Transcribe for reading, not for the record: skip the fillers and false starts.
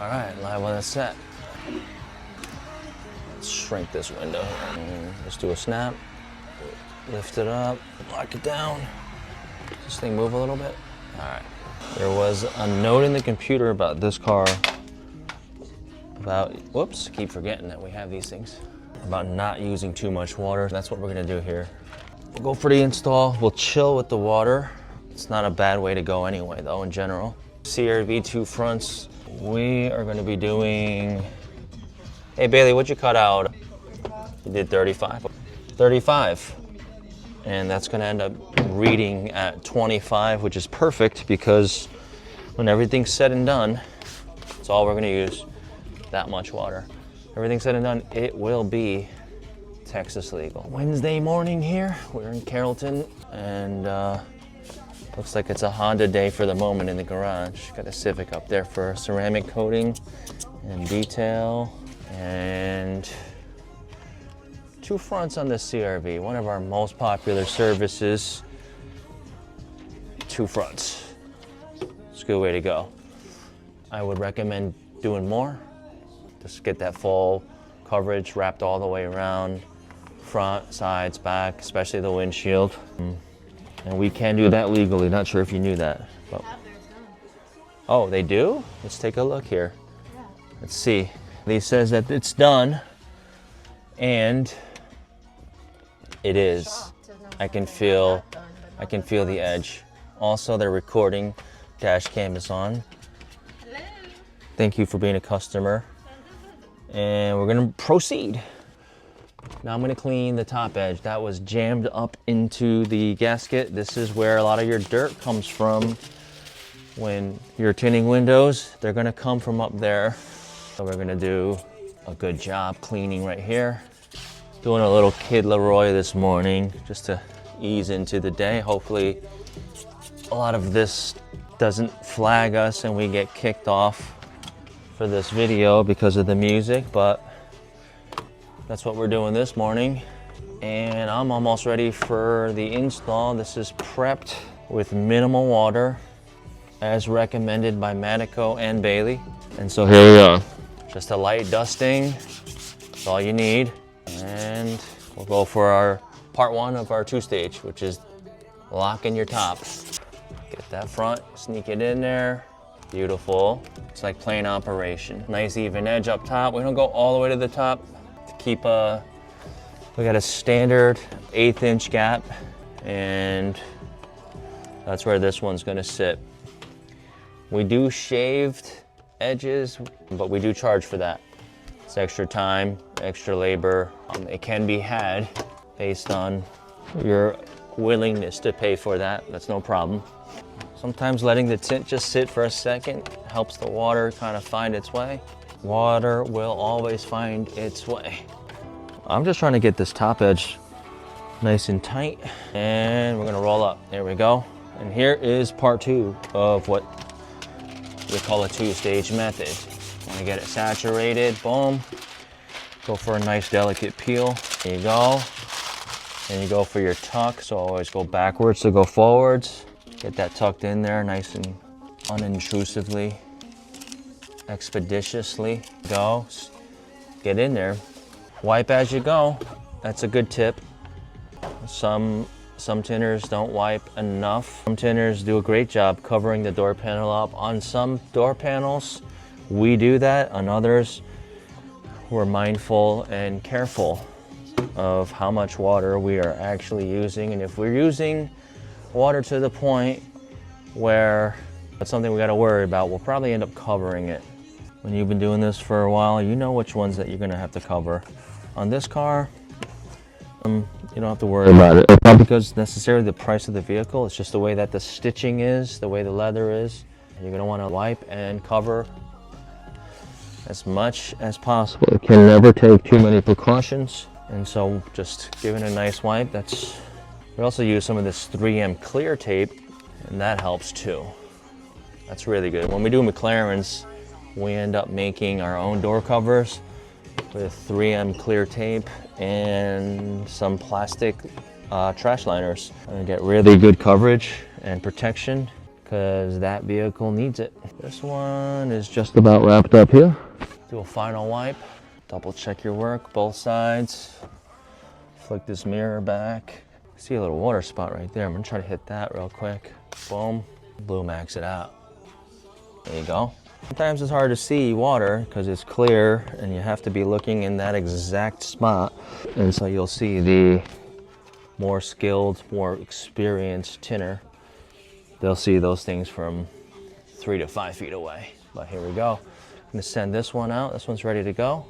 All right, live on the set. Let's shrink this window. Let's do a snap. Lift it up, lock it down. Does this thing move a little bit? All right. There was a note in the computer about this car about, whoops, keep forgetting that we have these things, about not using too much water. That's what we're gonna do here. We'll go for the install. We'll chill with the water. It's not a bad way to go anyway, though, in general. CRV 2 fronts. We are gonna be doing, hey Bailey, what'd you cut out? You did 35. 35. And that's gonna end up reading at 25, which is perfect because when everything's said and done, that's all we're gonna use, that much water. Everything's said and done, it will be Texas legal. Wednesday morning here, we're in Carrollton, and looks like it's a Honda day for the moment in the garage. Got a Civic up there for ceramic coating and detail, and 2 fronts on the CRV, one of our most popular services. 2 fronts. It's a good way to go. I would recommend doing more. Just get that full coverage wrapped all the way around, front, sides, back, especially the windshield. And we can do that legally. Not sure if you knew that. But... oh, they do? Let's take a look here. Let's see. He says that it's done, and it is. I can feel the edge. Also, they're recording. Dash cam is on. Hello. Thank you for being a customer. And we're gonna proceed. Now I'm gonna clean the top edge. That was jammed up into the gasket. This is where a lot of your dirt comes from when you're tinting windows. They're gonna come from up there. So we're gonna do a good job cleaning right here. Doing a little Kid Leroy this morning just to ease into the day. Hopefully a lot of this doesn't flag us and we get kicked off for this video because of the music, but that's what we're doing this morning. And I'm almost ready for the install. This is prepped with minimal water as recommended by Matico and Bailey. And so here we are. Just a light dusting, that's all you need. And we'll go for our part 1 of our 2-stage, which is locking your top. Get that front, sneak it in there. Beautiful. It's like plain operation. Nice even edge up top. We don't go all the way to the top to keep we got a standard 1/8 inch gap, and that's where this one's gonna sit. We do shaved edges, but we do charge for that. It's extra time, extra labor. It can be had based on your willingness to pay for that. That's no problem. Sometimes letting the tint just sit for a second helps the water kind of find its way. Water will always find its way. I'm just trying to get this top edge nice and tight, and we're gonna roll up. There we go. And here is part 2 of what we call a 2-stage method. Want to get it saturated, boom. Go for a nice delicate peel. There you go. And you go for your tuck, so always go backwards to go forwards. Get that tucked in there nice and unintrusively, expeditiously. Go, get in there. Wipe as you go. That's a good tip. Some tinters don't wipe enough. Some tinters do a great job covering the door panel up. On some door panels, we do that. On others, we're mindful and careful of how much water we are actually using. And if we're using water to the point where that's something we got to worry about, we'll probably end up covering it. When you've been doing this for a while, you know which ones that you're going to have to cover. On this car, you don't have to worry about it. It's not because necessarily the price of the vehicle, it's just the way that the stitching is, the way the leather is. You're going to want to wipe and cover as much as possible. You can never take too many precautions, and so just giving a nice wipe. We also use some of this 3M clear tape, and that helps too. That's really good. When we do McLarens, we end up making our own door covers with 3M clear tape and some plastic trash liners. And get really good coverage and protection, because that vehicle needs it. This one is just about wrapped up here. Do a final wipe, double check your work, both sides. Flick this mirror back. See a little water spot right there. I'm gonna try to hit that real quick. Boom, Blue Max it out. There you go. Sometimes it's hard to see water because it's clear and you have to be looking in that exact spot. And so you'll see the more skilled, more experienced tinner. They'll see those things from 3 to 5 feet away. But here we go. I'm gonna send this one out. This one's ready to go.